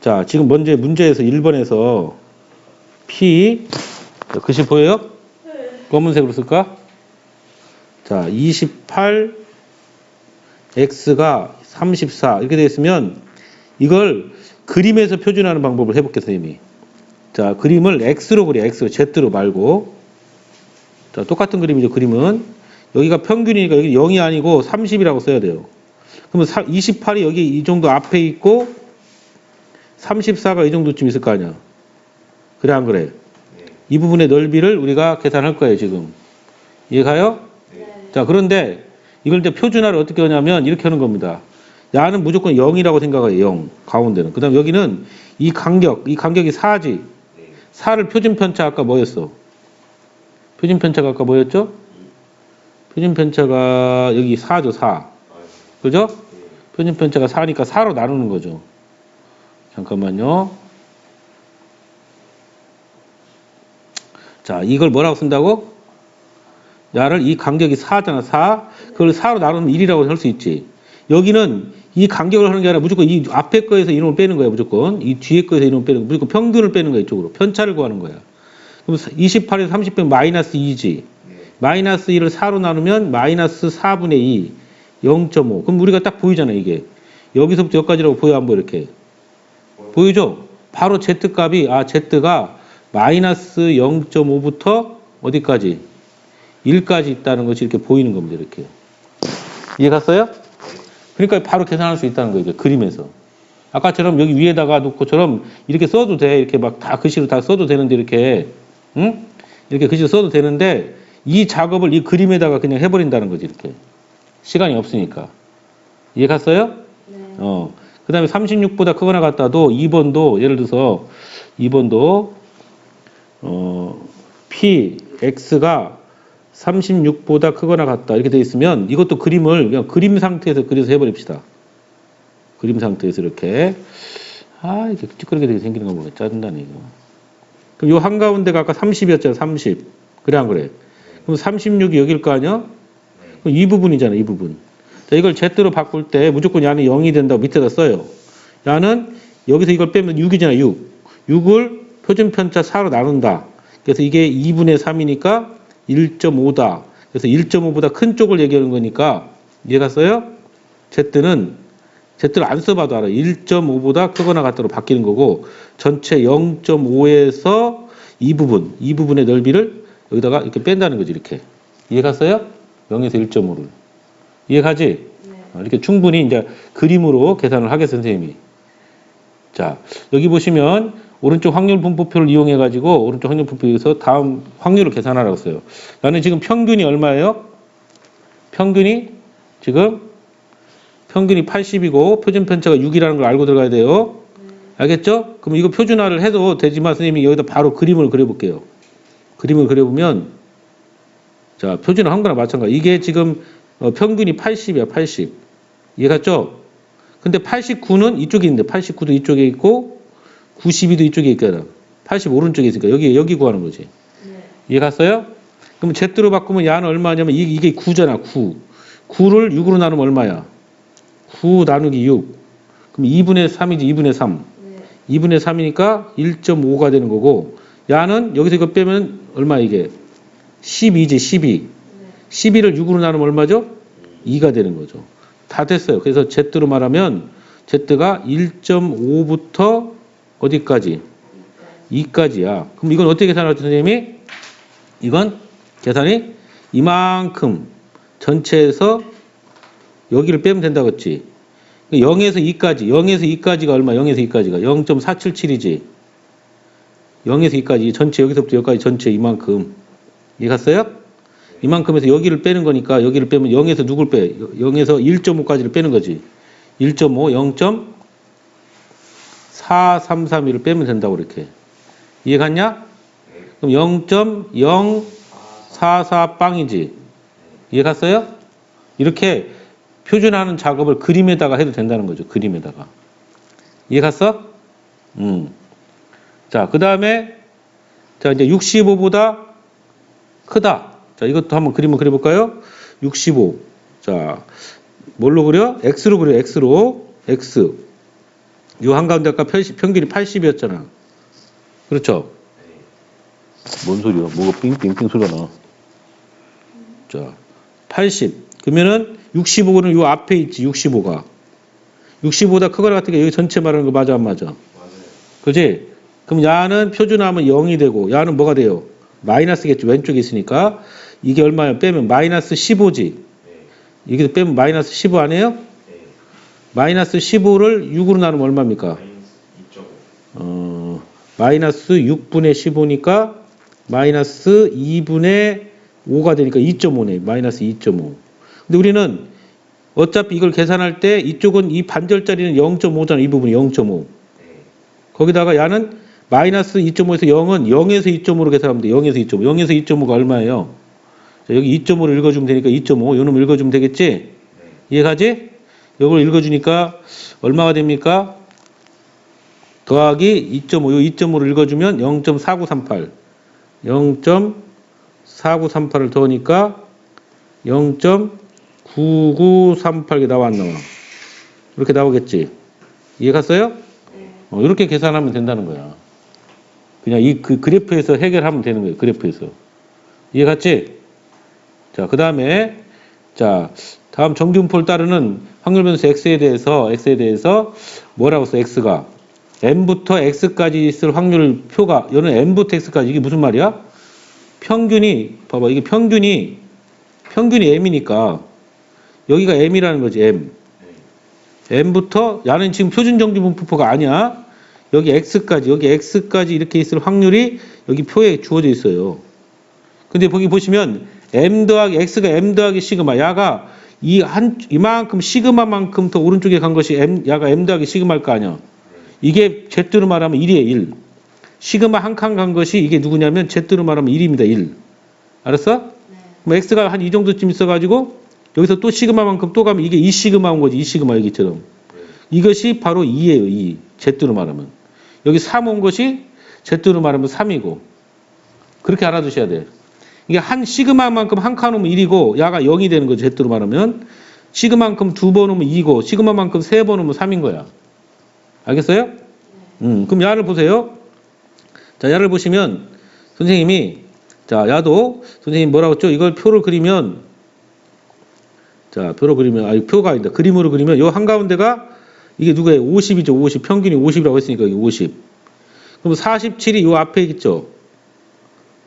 S1: 자, 지금 먼저 문제에서 1번에서 P, 자, 글씨 보여요?
S3: 네.
S1: 검은색으로 쓸까? 자, 28, X가 34, 이렇게 되어 있으면, 이걸 그림에서 표준하는 방법을 해볼게요, 선생님이. 자, 그림을 X로 그려, X로, Z로 말고. 자, 똑같은 그림이죠, 그림은. 여기가 평균이니까 여기 0이 아니고 30이라고 써야 돼요. 그러면 28이 여기 이 정도 앞에 있고, 34가 이 정도쯤 있을 거 아니야. 그래, 안 그래? 이 부분의 넓이를 우리가 계산할 거예요, 지금. 이해가요?
S3: 네.
S1: 자, 그런데 이걸 이제 표준화를 어떻게 하냐면 이렇게 하는 겁니다. 야는 무조건 0이라고 생각해요, 0. 가운데는. 그 다음 여기는 이 간격이 4지. 4를 표준편차 아까 뭐였어? 표준편차가 아까 뭐였죠? 표준편차가 여기 4죠, 4. 그죠? 표준편차가 4니까 4로 나누는 거죠. 잠깐만요. 자, 이걸 뭐라고 쓴다고? 야를 이 간격이 4잖아. 4. 그걸 4로 나누면 1이라고 할 수 있지. 여기는 이 간격을 하는 게 아니라 무조건 이 앞에 거에서 이놈을 빼는 거야. 무조건. 이 뒤에 거에서 이놈을 빼는 거야. 무조건 평균을 빼는 거야. 이쪽으로. 편차를 구하는 거야. 그럼 28에서 30 빼면 마이너스 2지. 마이너스 1을 4로 나누면 마이너스 4분의 2. 0.5. 그럼 우리가 딱 보이잖아. 이게. 여기서부터 여기까지라고 보여 안 보여 이렇게. 보이죠? 바로 Z값이 Z가 마이너스 0.5부터 어디까지? 1까지 있다는 것이 이렇게 보이는 겁니다. 이렇게. 이해 갔어요? 그러니까 바로 계산할 수 있다는 거예요. 그림에서. 아까처럼 여기 위에다가 놓고처럼 이렇게 써도 돼. 이렇게 막 다 글씨로 다 써도 되는데 이렇게. 응? 이렇게 글씨로 써도 되는데 이 작업을 이 그림에다가 그냥 해버린다는 거지. 이렇게. 시간이 없으니까. 이해 갔어요?
S3: 네.
S1: 그 다음에 36보다 크거나 같다도 2번도 예를 들어서 2번도 P, X가 36보다 크거나 같다 이렇게 돼 있으면 이것도 그림을 그냥 그림 상태에서 그려서 해버립시다. 그림 상태에서 이렇게 이렇게 찌끄러게 되게 생기는 거 보면 짜증나네 이거. 그럼 요 한가운데가 아까 30이었잖아. 30. 그래 안 그래? 그럼 36이 여길 거 아니야? 그럼 이 부분이잖아. 이 부분. 자, 이걸 Z로 바꿀 때 무조건 야는 0이 된다고 밑에다 써요. 야는 여기서 이걸 빼면 6이잖아. 6. 6을 표준편차 4로 나눈다. 그래서 이게 2분의 3이니까 1.5다. 그래서 1.5보다 큰 쪽을 얘기하는 거니까 이해가 써요? Z를 안 써봐도 알아. 1.5보다 크거나 같다로 바뀌는 거고 전체 0.5에서 이 부분의 넓이를 여기다가 이렇게 뺀다는 거지. 이렇게. 이해가 써요? 0에서 1.5를. 이해가지?
S3: 네.
S1: 이렇게 충분히 이제 그림으로 계산을 하겠어, 선생님이. 자, 여기 보시면 오른쪽 확률 분포표를 이용해 가지고 오른쪽 확률 분포에서 다음 확률을 계산하라고 써요. 나는 지금 평균이 얼마예요? 평균이 지금 평균이 80이고 표준 편차가 6이라는 걸 알고 들어가야 돼요. 알겠죠? 그럼 이거 표준화를 해도 되지만 선생님이 여기다 바로 그림을 그려볼게요. 그림을 그려보면 자, 표준화 한 거나 마찬가지. 이게 지금 평균이 80이야, 80. 이해갔죠? 근데 89는 이쪽에 있는데 89도 이쪽에 있고 92도 이쪽에 있잖아. 80 오른쪽에 있으니까 여기 구하는 거지.
S3: 네.
S1: 이해 갔어요? 그럼 Z로 바꾸면 야는 얼마냐면 이게 9잖아. 9. 9를 6으로 나누면 얼마야? 9 나누기 6. 그럼 2분의 3이지. 2분의 3.
S3: 네.
S1: 2분의 3이니까 1.5가 되는 거고 야는 여기서 이거 빼면 얼마 이게? 12지. 12.
S3: 네.
S1: 12를 6으로 나누면 얼마죠? 2가 되는 거죠. 다 됐어요. 그래서 Z로 말하면 Z가 1.5부터 어디까지? 2까지야. 그럼 이건 어떻게 계산하죠, 선생님이? 이건 계산이 이만큼 전체에서 여기를 빼면 된다고 했지. 0에서 2까지. 0에서 2까지가 얼마? 0에서 2까지가 0.477이지. 0에서 2까지. 전체 여기서부터 여기까지 전체 이만큼. 이해 갔어요? 이만큼에서 여기를 빼는 거니까 여기를 빼면 0에서 누굴 빼? 0에서 1.5까지를 빼는 거지. 1.5, 0.4331을 빼면 된다고 이렇게. 이해 갔냐? 그럼 0.044 빵이지. 이해 갔어요? 이렇게 표준화하는 작업을 그림에다가 해도 된다는 거죠. 그림에다가. 이해 갔어? 자, 그 다음에 자 이제 65보다 크다. 자, 이것도 한번 그림을 그려볼까요? 65. 자, 뭘로 그려? X로 그려, X로. X. 요 한가운데 아까 평균이 80이었잖아. 그렇죠? 뭔 소리야? 뭐가 삥삥삥 소리가 나. 자, 80. 그러면은 65는 요 앞에 있지, 65가. 65보다 크거나 같으니까 여기 전체 말하는 거 맞아, 안 맞아?
S2: 맞아요.
S1: 그지? 그럼 야는 표준화하면 0이 되고, 야는 뭐가 돼요? 마이너스겠죠. 왼쪽에 있으니까. 이게 얼마야? 빼면 마이너스 15지.
S2: 네.
S1: 여기서 빼면 마이너스 15 아니에요?
S2: 네.
S1: 마이너스 15를 6으로 나누면 얼마입니까?
S2: 마이너스 2.5.
S1: 마이너스 6분의 15니까 마이너스 2분의 5가 되니까 2.5네. 마이너스 2.5. 근데 우리는 어차피 이걸 계산할 때 이쪽은 이 반절짜리는 0.5잖아. 이 부분이 0.5.
S2: 네.
S1: 거기다가 야는 마이너스 2.5에서 0은 0에서 2.5로 계산하면 돼. 0에서 2.5. 0에서 2.5가 얼마예요? 자, 여기 2.5를 읽어주면 되니까 2.5. 요놈 읽어주면 되겠지?
S2: 네.
S1: 이해가지? 요걸 읽어주니까 얼마가 됩니까? 더하기 2.5. 요 2.5를 읽어주면 0.4938. 0.4938을 더하니까 0.9938이 나와 안 나와? 이렇게 나오겠지. 이해 갔어요? 이렇게 계산하면 된다는 거야. 그냥 그 그래프에서 해결하면 되는 거예요. 그래프에서. 이해 갔지? 자, 그 다음에 자, 다음 정기분포를 따르는 확률 변수 x에 대해서 뭐라고 써? x가 m부터 x까지 있을 확률 표가 얘는 m부터 x까지 이게 무슨 말이야? 평균이 봐봐. 이게 평균이 m이니까 여기가 m이라는 거지. m부터 야는 지금 표준 정기분포가 아니야. 여기 x까지 이렇게 있을 확률이 여기 표에 주어져 있어요. 근데 거기 보시면 m 더하기 x가 m 더하기 시그마 야가 이만큼 시그마만큼 더 오른쪽에 간 것이 야가 m 더하기 시그마일 거 아니야. 이게 Z로 말하면 1이에요. 1. 시그마 한 칸 간 것이 이게 누구냐면 Z로 말하면 1입니다. 1. 알았어? 그럼 x가 한 이 정도쯤 있어가지고 여기서 또 시그마만큼 또 가면 이게 2 시그마 온 거지. 2 시그마 여기처럼. 이것이 바로 2예요. 2. Z로 말하면. 여기 3 온 것이 Z로 말하면 3이고. 그렇게 알아두셔야 돼요. 이게 한 시그마만큼 한 칸 오면 1이고 야가 0이 되는 거죠. Z로 말하면. 시그마만큼 2번 오면 2고 시그마만큼 3번 오면 3인 거야. 알겠어요? 그럼 야를 보세요. 자, 야를 보시면 선생님이 자, 야도 선생님 뭐라고 했죠? 이걸 표를 그리면 자, 표로 그리면 표가 아니다. 그림으로 그리면 요 한가운데가 이게 누구예요? 50이죠. 50. 평균이 50이라고 했으니까 여기 50. 그럼 47이 요 앞에 있죠.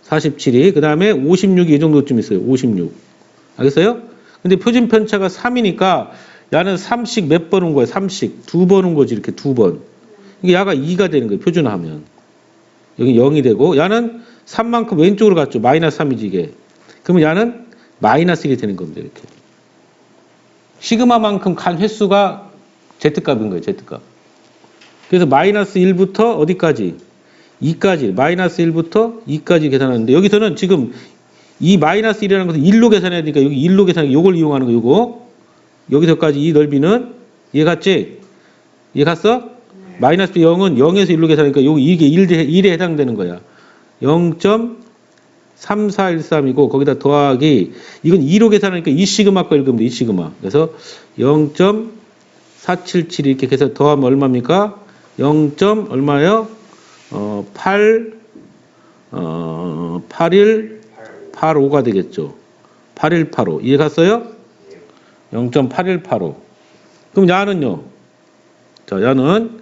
S1: 47이 그다음에 56이 이 정도쯤 있어요. 56. 알겠어요? 근데 표준 편차가 3이니까 야는 3씩 몇 번 온 거야? 3씩. 2번 온 거지. 이렇게 2번. 이게 야가 2가 되는 거예요. 표준화하면. 여기 0이 되고 야는 3만큼 왼쪽으로 갔죠. 마이너스 3이지 이게. 그러면 야는 마이너스 1이 되는 겁니다. 이렇게. 시그마만큼 간 횟수가 Z값인 거예요. Z값. 그래서 마이너스 1부터 어디까지? 2까지. 마이너스 1부터 2까지 계산하는데 여기서는 지금 이 마이너스 1이라는 것은 1로 계산해야 되니까 여기 1로 계산하니까 이걸 이용하는 거 요거. 여기서까지 이 넓이는 이해 갔지? 이해 갔어? 마이너스 0은 0에서 1로 계산하니까 여기 이게 1에 해당되는 거야. 0.3413이고 거기다 더하기 이건 2로 계산하니까 2 시그마 거 읽으면 돼. 2 시그마. 그래서 0.477 이렇게 해서 더하면 얼마입니까? 0. 얼마예요? 8185가 되겠죠. 8185. 이해 갔어요? 0.8185. 그럼 야는요? 자, 야는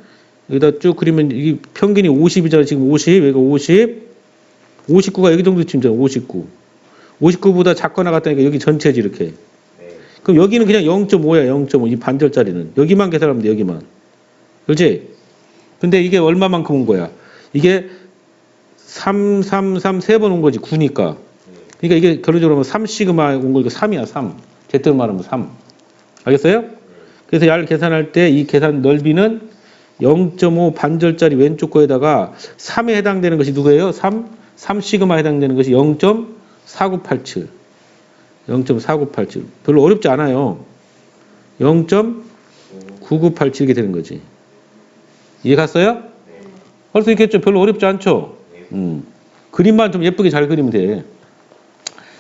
S1: 여기다 쭉 그리면 이 평균이 50이잖아. 지금 50. 여기가 50. 59가 여기 정도쯤이잖아. 59. 59보다 작거나 같다니까 여기 전체지 이렇게. 그럼 여기는 그냥 0.5야. 0.5. 이 반절짜리는. 여기만 계산하면 돼. 여기만. 그렇지? 근데 이게 얼마만큼 온 거야? 이게 3, 3 번 온 거지. 9니까. 그러니까 이게 결론적으로 하면 3시그마 온 거니까 3이야. 3. Z로 말하면 3. 알겠어요? 그래서 야를 계산할 때 이 계산 넓이는 0.5 반절짜리 왼쪽 거에다가 3에 해당되는 것이 누구예요? 3 시그마 해당되는 것이 0.4987. 0.4987. 별로 어렵지 않아요. 0.9987 이렇게 되는 거지. 이해 갔어요? 할 수 있겠죠? 별로 어렵지 않죠? 그림만 좀 예쁘게 잘 그리면 돼.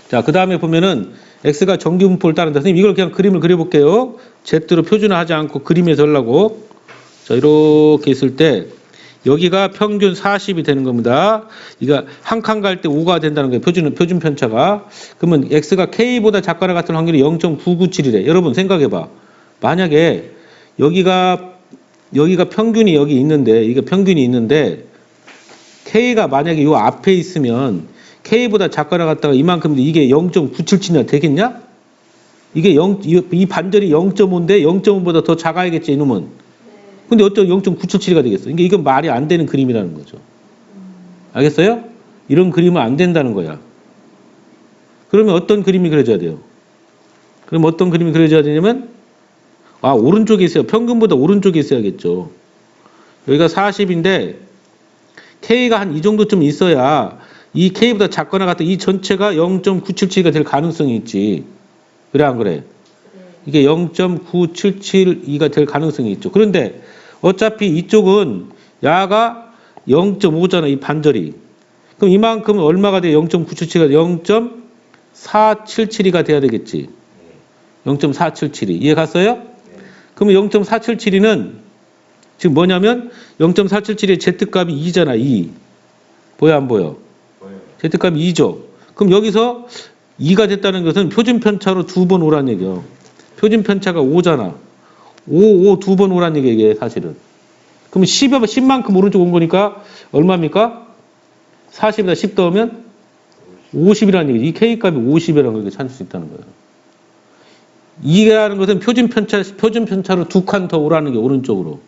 S1: 자, 그 다음에 보면은 x가 정기분포를 따른다. 선생님 이걸 그냥 그림을 그려볼게요. Z로 표준화하지 않고 그림에서 하려고. 자, 이렇게 있을 때 여기가 평균 40이 되는 겁니다. 이거 한 칸 갈 때 5가 된다는 거예요. 표준 편차가. 그러면 x가 k보다 작거나 같은 확률이 0.997이래. 여러분 생각해봐. 만약에 여기가 평균이 여기 있는데 이게 평균이 있는데 k가 만약에 요 앞에 있으면 k보다 작거나 같다가 이만큼인데 이게 0.977이 되겠냐? 이게 이 반절이 0.5인데 0.5보다 더 작아야겠지 이놈은. 근데 어쩌면 0.977가 되겠어. 그러니까 이건 말이 안 되는 그림이라는 거죠. 알겠어요? 이런 그림은 안 된다는 거야. 그러면 어떤 그림이 그려져야 돼요? 그럼 어떤 그림이 그려져야 되냐면 오른쪽에 있어요. 평균보다 오른쪽에 있어야겠죠. 여기가 40인데 K가 한 이 정도쯤 있어야 이 K보다 작거나 같다 이 전체가 0.977가 될 가능성이 있지. 그래 안 그래? 이게 0.9772가 될 가능성이 있죠. 그런데 어차피 이쪽은 야가 0.5잖아. 이 반절이. 그럼 이만큼은 얼마가 돼? 0.977가 0.477가 돼야 되겠지. 0.477이. 이해 갔어요? 그러면 0.477은 지금 뭐냐면 0.477의 Z값이 2잖아. 2. 보여 안 보여?
S2: 보여요.
S1: Z값이 2죠. 그럼 여기서 2가 됐다는 것은 표준 편차로 2번 오란 얘기예요. 표준 편차가 5잖아. 5 두 번 오란 얘기예요, 이게 사실은. 그럼 10만큼 오른쪽 온 거니까 얼마입니까? 40에다 10 더하면 50이라는 얘기지. 이 K값이 50이라는 걸 찾을 수 있다는 거예요. 이라는 것은 표준 편차로 2칸 더 오라는 게 오른쪽으로.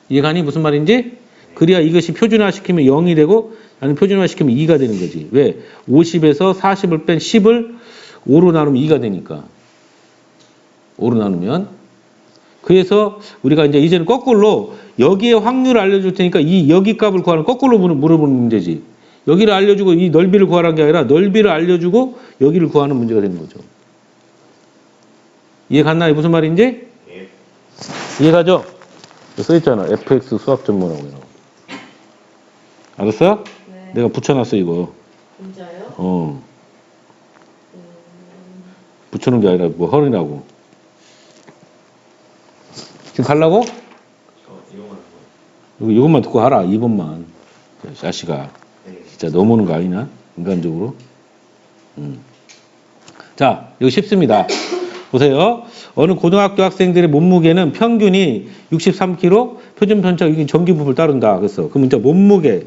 S1: 이해가니? 무슨 말인지? 그래야 이것이 표준화시키면 0이 되고, 아니면 표준화시키면 2가 되는 거지. 왜? 50에서 40을 뺀 10을 5로 나누면 2가 되니까. 5로 나누면. 그래서 우리가 이제는 거꾸로 여기에 확률을 알려줄 테니까 이 여기 값을 구하는 거꾸로 물어보는 문제지. 여기를 알려주고 이 넓이를 구하라는 게 아니라 넓이를 알려주고 여기를 구하는 문제가 되는 거죠. 이해 갔나요? 무슨 말인지?
S2: 예.
S1: 이해가죠? 써있잖아. FX 수학 전문하고. 알았어?
S3: 네.
S1: 내가 붙여놨어, 이거.
S3: 진짜요?
S1: 붙여놓은 게 아니라 뭐 허리라고. 지금 가려고?
S2: 저 이용하는 거.
S1: 이것만 듣고 하라. 2번만. 자식아.
S2: 네.
S1: 진짜 넘어오는 거 아니냐? 인간적으로. 자, 이거 쉽습니다. 보세요. 어느 고등학교 학생들의 몸무게는 평균이 63kg, 표준 편차가 이게 전기부를 따른다. 그래서 그럼 이제 몸무게.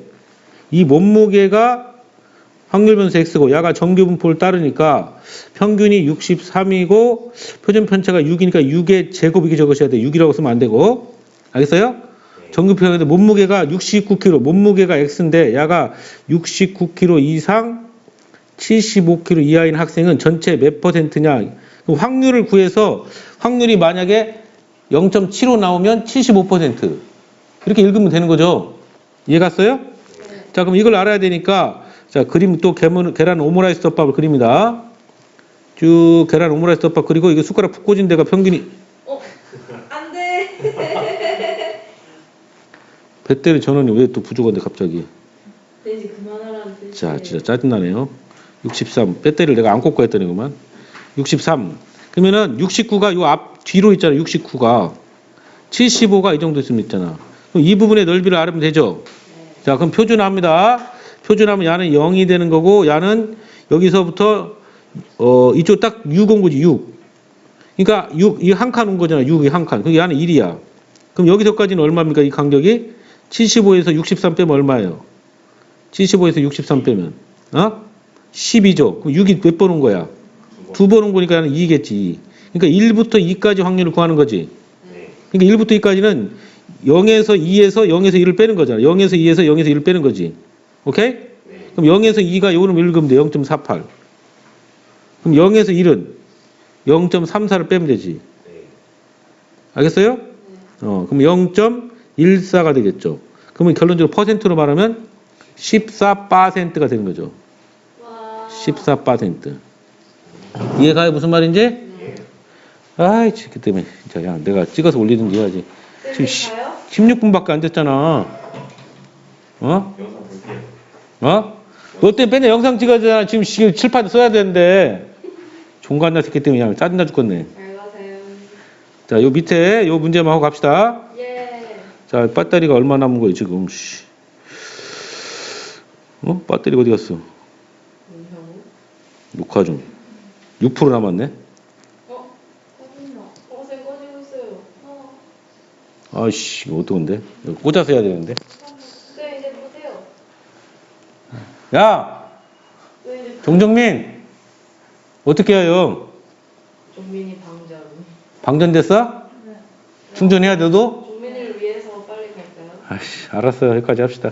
S1: 이 몸무게가 확률 변수 x고 야가 전기분포를 따르니까 평균이 63이고 표준 편차가 6이니까 6의 제곱 이게 적으셔야 돼. 6이라고 쓰면 안 되고. 알겠어요? 전기분포가 몸무게가 69kg, 몸무게가 x인데 야가 69kg 이상 75kg 이하인 학생은 전체 몇 %냐? 그럼 확률을 구해서 확률이 만약에 0.75 나오면 75%. 이렇게 읽으면 되는 거죠. 이해 갔어요? 자, 그럼 이걸 알아야 되니까 자, 그림 또 계란 오므라이스 덮밥을 그립니다. 쭉 계란 오므라이스 덮밥 그리고 이거 숟가락 푹 꽂은 데가 평균이
S3: 안 돼.
S1: 배터리 전원이 왜 또 부족한데 갑자기.
S3: 돼지 그만하라는 뜻이에요.
S1: 자, 진짜 짜증나네요. 63. 배터리를 내가 안 꽂고 했더니구만. 63. 그러면은 69가 요 앞 뒤로 있잖아. 69가 75가 이 정도 있으면 있잖아. 그럼 이 부분의 넓이를 알면 되죠. 자, 그럼 표준화합니다. 표준하면 야는 0이 되는 거고 야는 여기서부터 이쪽 딱 6 온 거지. 6. 그러니까 6 이 한 칸 온 거잖아. 6이 한 칸. 그럼 야는 1이야. 그럼 여기서까지는 얼마입니까? 이 간격이 75에서 63 빼면 얼마예요? 75에서 63 빼면 12죠. 그럼 6이 몇 번 온 거야? 2번 온 거니까 야는 2겠지. 그러니까 1부터 2까지 확률을 구하는 거지.
S2: 네.
S1: 그러니까 1부터 2까지는 0에서 2에서 0에서 1을 빼는 거잖아. 0에서 2에서 0에서 1을 빼는 거지. 오케이?
S2: 네.
S1: 그럼 0에서 2가 요거는 읽으면 돼. 0.48. 그럼 0에서 1은 0.34를 빼면 되지.
S2: 네.
S1: 알겠어요? 그럼 0.14가 되겠죠. 그러면 결론적으로 퍼센트로 말하면 14%가 되는 거죠.
S3: 와.
S1: 14%. 이해가요? 무슨 말인지?
S2: 예.
S1: 아이, 그 때문에. 진짜, 야, 내가 찍어서 올리든지 해야지. 지금
S3: 쌤이 가요?
S1: 16분밖에 안 됐잖아.
S2: 영상 볼게요.
S1: 너 때문에 맨날 영상 찍어야 되잖아. 지금 7, 8도 써야 되는데. 종갓나 새끼 때문에 그냥 짜증나 죽겠네.
S3: 잘 가세요.
S1: 자, 요 밑에 요 문제만 하고 갑시다.
S3: 예.
S1: 자, 배터리가 얼마 남은 거예요, 지금. 배터리가 어디 갔어?
S3: 문형우?
S1: 녹화 중. 6% 남았네.
S3: 꺼진다. 쌤 꺼지고 있어요.
S1: 아이씨, 이거 어떡한데? 이거 꽂아서 해야 되는데.
S3: 쌤 이제 보세요.
S1: 야!
S3: 왜 이제
S1: 정정민! 어떻게 해요?
S3: 종민이 방전.
S1: 방전됐어?
S3: 네.
S1: 충전해야 돼도?
S3: 종민이를 위해서 빨리 갈까요?
S1: 아이씨, 알았어요. 여기까지 합시다.